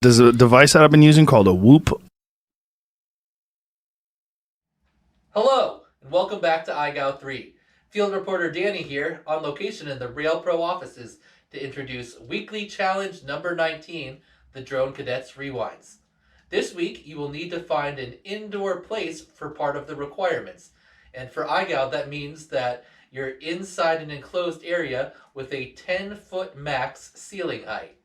There's a device that I've been using called a Whoop. Hello, and welcome back to IGOW3. Field reporter Danny here, on location in the Rail Pro offices to introduce weekly challenge number 19, the Drone Cadets Rewinds. This week, you will need to find an indoor place for part of the requirements. And for IGOW, that means that you're inside an enclosed area with a 10-foot max ceiling height.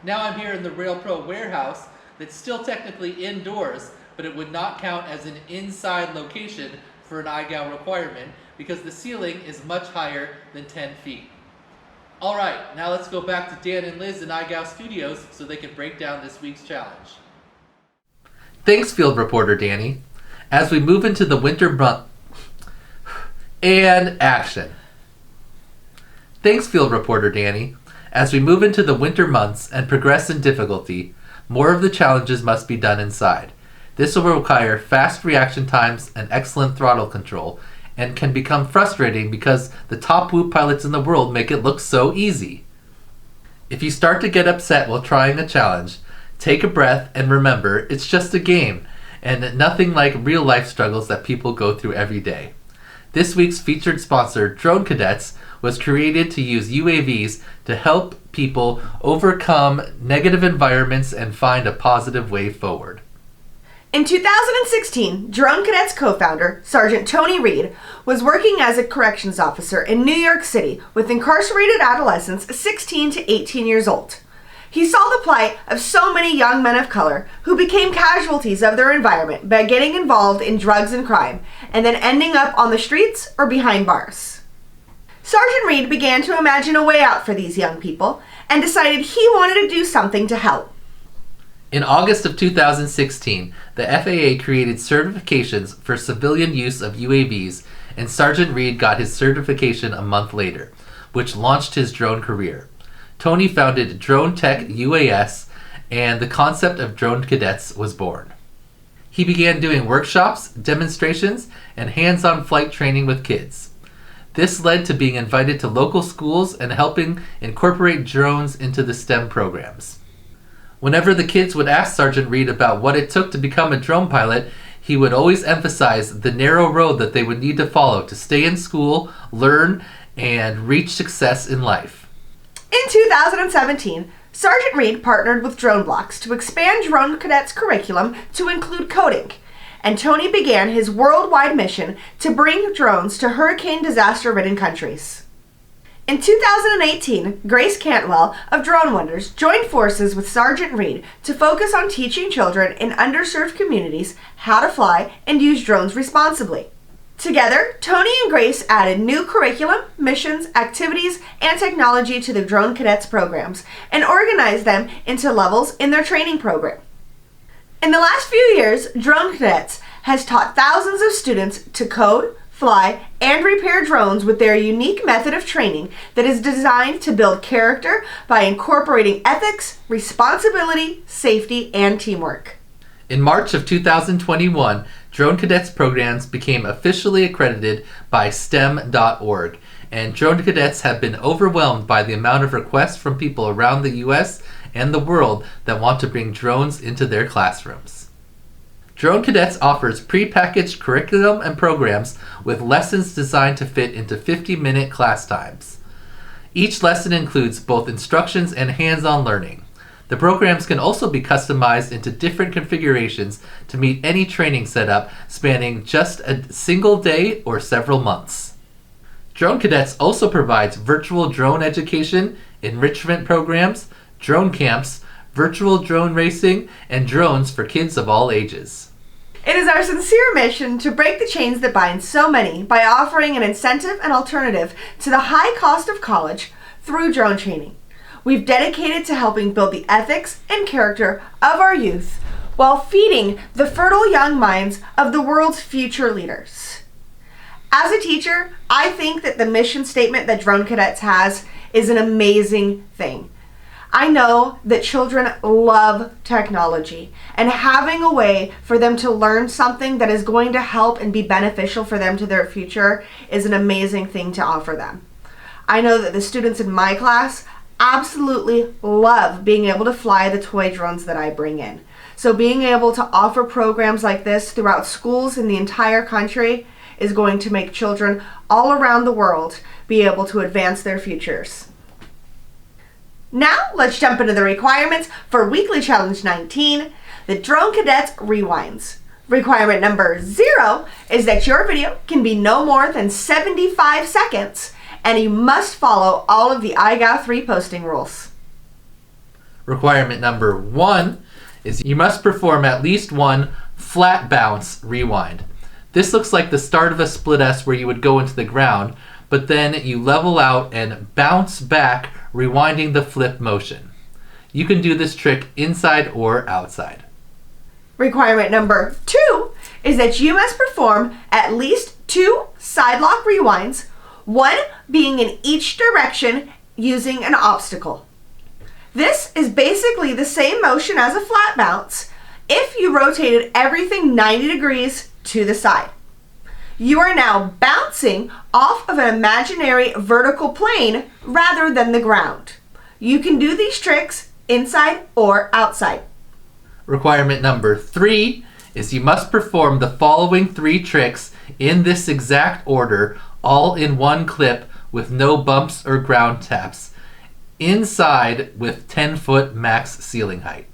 Now I'm here in the Rail Pro warehouse that's still technically indoors, but it would not count as an inside location for an IGOW requirement because the ceiling is much higher than 10 feet. All right, now let's go back to Dan and Liz in IGOW Studios so they can break down this week's challenge. Thanks, field reporter Danny. As we move into the winter month, and action. Thanks, field reporter Danny. As we move into the winter months and progress in difficulty, more of the challenges must be done inside. This will require fast reaction times and excellent throttle control, and can become frustrating because the top Whoop pilots in the world make it look so easy. If you start to get upset while trying a challenge, take a breath and remember it's just a game, and nothing like real life struggles that people go through every day. This week's featured sponsor, Drone Cadets, was created to use UAVs to help people overcome negative environments and find a positive way forward. In 2016, Drone Cadets co-founder, Sergeant Tony Reed, was working as a corrections officer in New York City with incarcerated adolescents 16 to 18 years old. He saw the plight of so many young men of color who became casualties of their environment by getting involved in drugs and crime, and then ending up on the streets or behind bars. Sergeant Reed began to imagine a way out for these young people and decided he wanted to do something to help. In August of 2016, the FAA created certifications for civilian use of UAVs, and Sergeant Reed got his certification a month later, which launched his drone career. Tony founded Drone Tech UAS, and the concept of Drone Cadets was born. He began doing workshops, demonstrations, and hands-on flight training with kids. This led to being invited to local schools and helping incorporate drones into the STEM programs. Whenever the kids would ask Sergeant Reed about what it took to become a drone pilot, he would always emphasize the narrow road that they would need to follow to stay in school, learn, and reach success in life. In 2017, Sergeant Reed partnered with Drone Blocks to expand Drone Cadets' curriculum to include coding, and Tony began his worldwide mission to bring drones to hurricane disaster-ridden countries. In 2018, Grace Cantwell of Drone Wonders joined forces with Sergeant Reed to focus on teaching children in underserved communities how to fly and use drones responsibly. Together, Tony and Grace added new curriculum, missions, activities, and technology to the Drone Cadets programs and organized them into levels in their training program. In the last few years, Drone Cadets has taught thousands of students to code, fly, and repair drones with their unique method of training that is designed to build character by incorporating ethics, responsibility, safety, and teamwork. In March of 2021, Drone Cadets programs became officially accredited by STEM.org, and Drone Cadets have been overwhelmed by the amount of requests from people around the US and the world that want to bring drones into their classrooms. Drone Cadets offers pre-packaged curriculum and programs with lessons designed to fit into 50-minute class times. Each lesson includes both instructions and hands-on learning. The programs can also be customized into different configurations to meet any training setup, spanning just a single day or several months. Drone Cadets also provides virtual drone education, enrichment programs, drone camps, virtual drone racing, and drones for kids of all ages. It is our sincere mission to break the chains that bind so many by offering an incentive and alternative to the high cost of college through drone training. We've dedicated to helping build the ethics and character of our youth while feeding the fertile young minds of the world's future leaders. As a teacher, I think that the mission statement that Drone Cadets has is an amazing thing. I know that children love technology, and having a way for them to learn something that is going to help and be beneficial for them to their future is an amazing thing to offer them. I know that the students in my class absolutely love being able to fly the toy drones that I bring in. So being able to offer programs like this throughout schools in the entire country is going to make children all around the world be able to advance their futures. Now let's jump into the requirements for Weekly Challenge 19, the Drone Cadets Rewinds. Requirement number 0 is that your video can be no more than 75 seconds and you must follow all of the IGOW3 posting rules. Requirement number 1 is you must perform at least one flat bounce rewind. This looks like the start of a split S where you would go into the ground, but then you level out and bounce back, rewinding the flip motion. You can do this trick inside or outside. Requirement number 2 is that you must perform at least 2 side lock rewinds, one being in each direction using an obstacle. This is basically the same motion as a flat bounce if you rotated everything 90 degrees to the side. You are now bouncing off of an imaginary vertical plane rather than the ground. You can do these tricks inside or outside. Requirement number 3 is you must perform the following 3 tricks in this exact order, all in one clip with no bumps or ground taps, inside with 10-foot max ceiling height.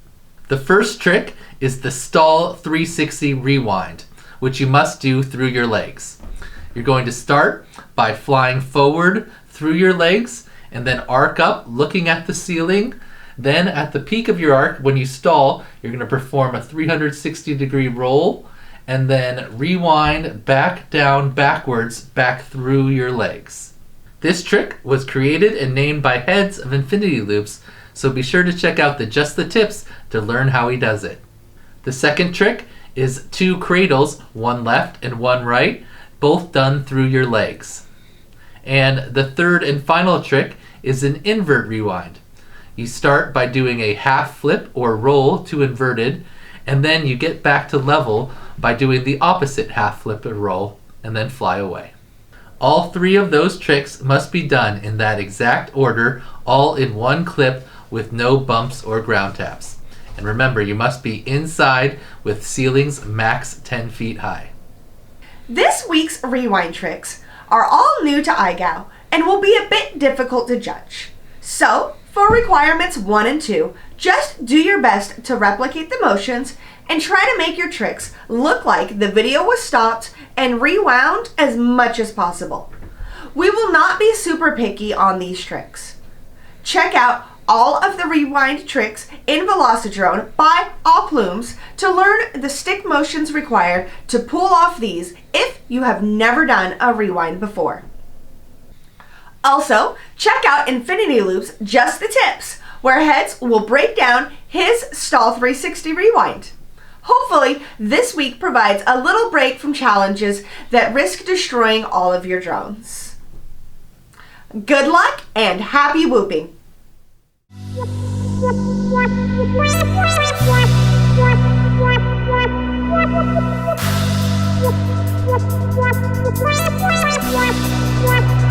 The first trick is the stall 360 rewind, which you must do through your legs. You're going to start by flying forward through your legs and then arc up looking at the ceiling. Then at the peak of your arc, when you stall, you're going to perform a 360-degree roll and then rewind back down backwards back through your legs. This trick was created and named by Heads of Infinity Loops, so be sure to check out the Just the Tips to learn how he does it. The second trick is 2 cradles, one left and one right, both done through your legs. And the third and final trick is an invert rewind. You start by doing a half flip or roll to inverted, and then you get back to level by doing the opposite half flip or roll, and then fly away. All 3 of those tricks must be done in that exact order, all in one clip with no bumps or ground taps. And remember, you must be inside with ceilings max 10 feet high. This week's rewind tricks are all new to IGOW and will be a bit difficult to judge. So, for requirements 1 and 2, just do your best to replicate the motions and try to make your tricks look like the video was stopped and rewound as much as possible. We will not be super picky on these tricks. Check out all of the rewind tricks in Velocidrone by All Plumes to learn the stick motions required to pull off these if you have never done a rewind before. Also, check out Infinity Loop's Just the Tips, where Heads will break down his stall 360 rewind. Hopefully, this week provides a little break from challenges that risk destroying all of your drones. Good luck and happy whooping! What?